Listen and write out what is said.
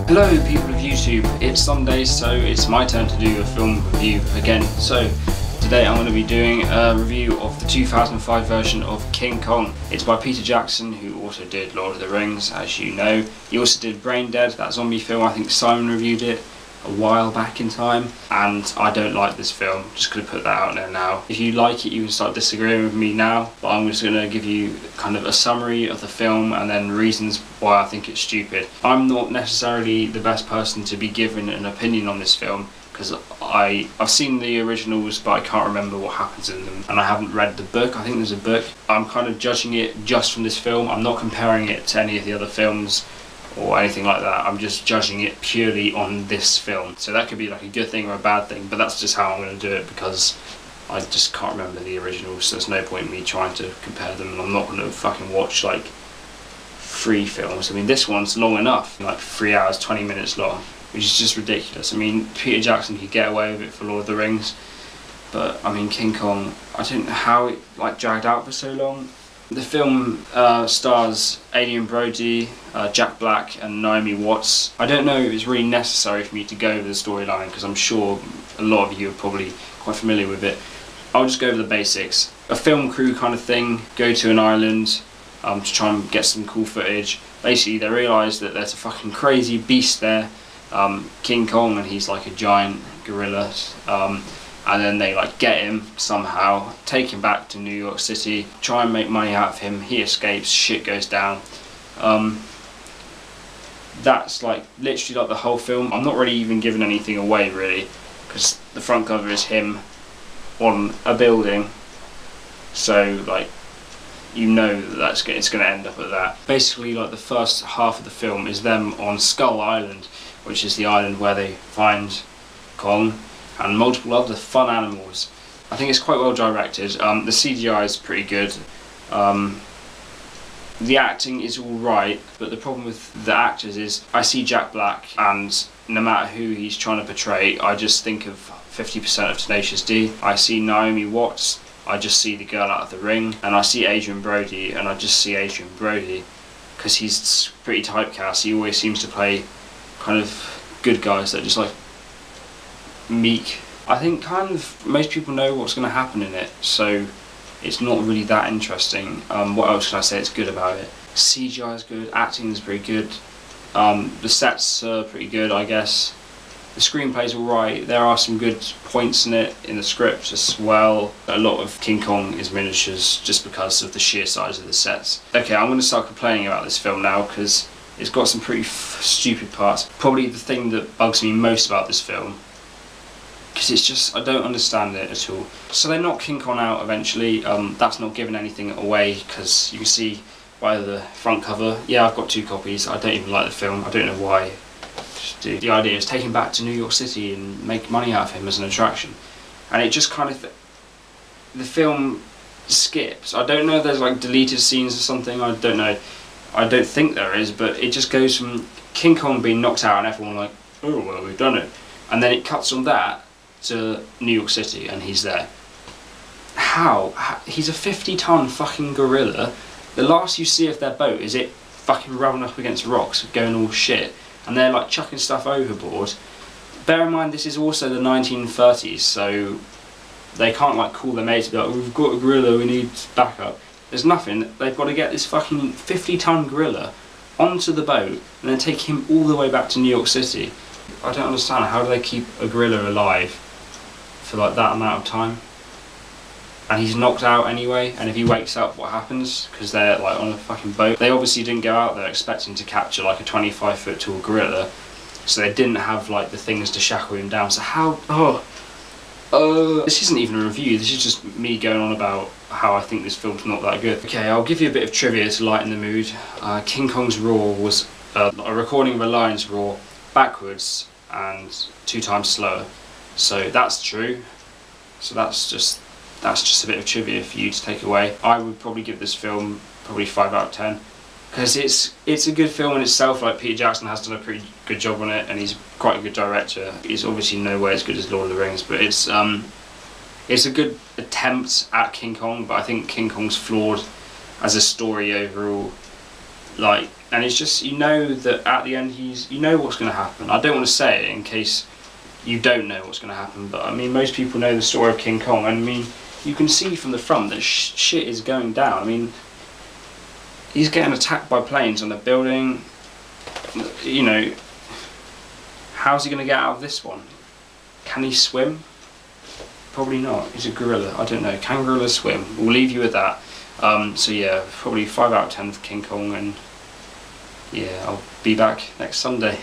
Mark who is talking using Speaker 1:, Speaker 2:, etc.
Speaker 1: Hello people of YouTube, it's Sunday, so it's my turn to do a film review again. So today I'm going to be doing a review of the 2005 version of King Kong. It's by Peter Jackson, who also did Lord of the Rings, as you know. He also did Brain Dead, that zombie film. I think Simon reviewed it a while back in time, and I don't like this film. Just going to put that out there now. If you like it, you can start disagreeing with me now, but I'm just going to give you kind of a summary of the film and then reasons why I think it's stupid. I'm not necessarily the best person to be given an opinion on this film, because I've seen the originals but I can't remember what happens in them, and I haven't read the book. I think there's a book. I'm kind of judging it just from this film. I'm not comparing it to any of the other films or anything like that. I'm just judging it purely on this film. So that could be like a good thing or a bad thing, but that's just how I'm going to do it, because I just can't remember the originals, so there's no point in me trying to compare them, and I'm not going to fucking watch like 3 films. I mean, this one's long enough, like 3 hours 20 minutes long, which is just ridiculous. I mean, Peter Jackson could get away with it for Lord of the Rings, but I mean, King Kong, I don't know how it like dragged out for so long. The film stars Adrien Brody, Jack Black and Naomi Watts. I don't know if it's really necessary for me to go over the storyline, because I'm sure a lot of you are probably quite familiar with it. I'll just go over the basics. A film crew kind of thing go to an island to try and get some cool footage. Basically they realise that there's a fucking crazy beast there, King Kong, and he's like a giant gorilla. And then they like get him somehow, take him back to New York City, try and make money out of him. He escapes, shit goes down. That's like literally like the whole film. I'm not really even giving anything away really, because the front cover is him on a building, so like you know that it's going to end up at that. Basically like the first half of the film is them on Skull Island, which is the island where they find Kong and multiple other fun animals. I think it's quite well directed. The CGI is pretty good. The acting is alright, but the problem with the actors is I see Jack Black, and no matter who he's trying to portray, I just think of 50% of Tenacious D. I see Naomi Watts, I just see the girl out of the ring, and I see Adrien Brody, and I just see Adrien Brody, because he's pretty typecast. He always seems to play kind of good guys that are just like meek. I think kind of most people know what's going to happen in it, so it's not really that interesting. What else can I say it's good about it? CGI is good, acting is pretty good, the sets are pretty good, I guess. The screenplay's alright, there are some good points in it, in the script as well. A lot of King Kong is miniatures just because of the sheer size of the sets. Okay, I'm going to start complaining about this film now, because it's got some pretty stupid parts. Probably the thing that bugs me most about this film, because it's just, I don't understand it at all. So they knock King Kong out eventually. That's not giving anything away, because you can see by the front cover. Yeah, I've got 2 copies. I don't even like the film. I don't know why. Just do. The idea is take him back to New York City and make money out of him as an attraction, and it just kind of, the film skips. I don't know if there's like deleted scenes or something. I don't know. I don't think there is, but it just goes from King Kong being knocked out and everyone like, oh well, we've done it, and then it cuts from that to New York City and he's there. How? He's a 50-ton fucking gorilla. The last you see of their boat is it fucking rubbing up against rocks, going all shit, and they're like chucking stuff overboard. Bear in mind this is also the 1930s, so they can't like call their mates and be like, oh, we've got a gorilla, we need backup. There's nothing. They've got to get this fucking 50-ton gorilla onto the boat and then take him all the way back to New York City. I don't understand, how do they keep a gorilla alive for like that amount of time? And he's knocked out anyway, and if he wakes up, what happens? Because they're like on a fucking boat. They obviously didn't go out there expecting to capture like a 25-foot tall gorilla, so they didn't have like the things to shackle him down. So how, this isn't even a review, this is just me going on about how I think this film's not that good. Okay, I'll give you a bit of trivia to lighten the mood. King Kong's roar was a recording of a lion's roar backwards and 2 times slower. So that's true. So that's just a bit of trivia for you to take away. I would probably give this film probably 5 out of 10, because it's a good film in itself. Like, Peter Jackson has done a pretty good job on it, and he's quite a good director. He's obviously nowhere as good as Lord of the Rings, but it's a good attempt at King Kong, but I think King Kong's flawed as a story overall. Like, and it's just, you know that at the end you know what's going to happen. I don't want to say it in case you don't know what's going to happen, but I mean, most people know the story of King Kong, and I mean, you can see from the front that shit is going down. I mean, he's getting attacked by planes on the building. You know, how's he going to get out of this one? Can he swim? Probably not. He's a gorilla. I don't know. Can gorillas swim? We'll leave you with that. So yeah, probably 5 out of 10 for King Kong, and yeah, I'll be back next Sunday.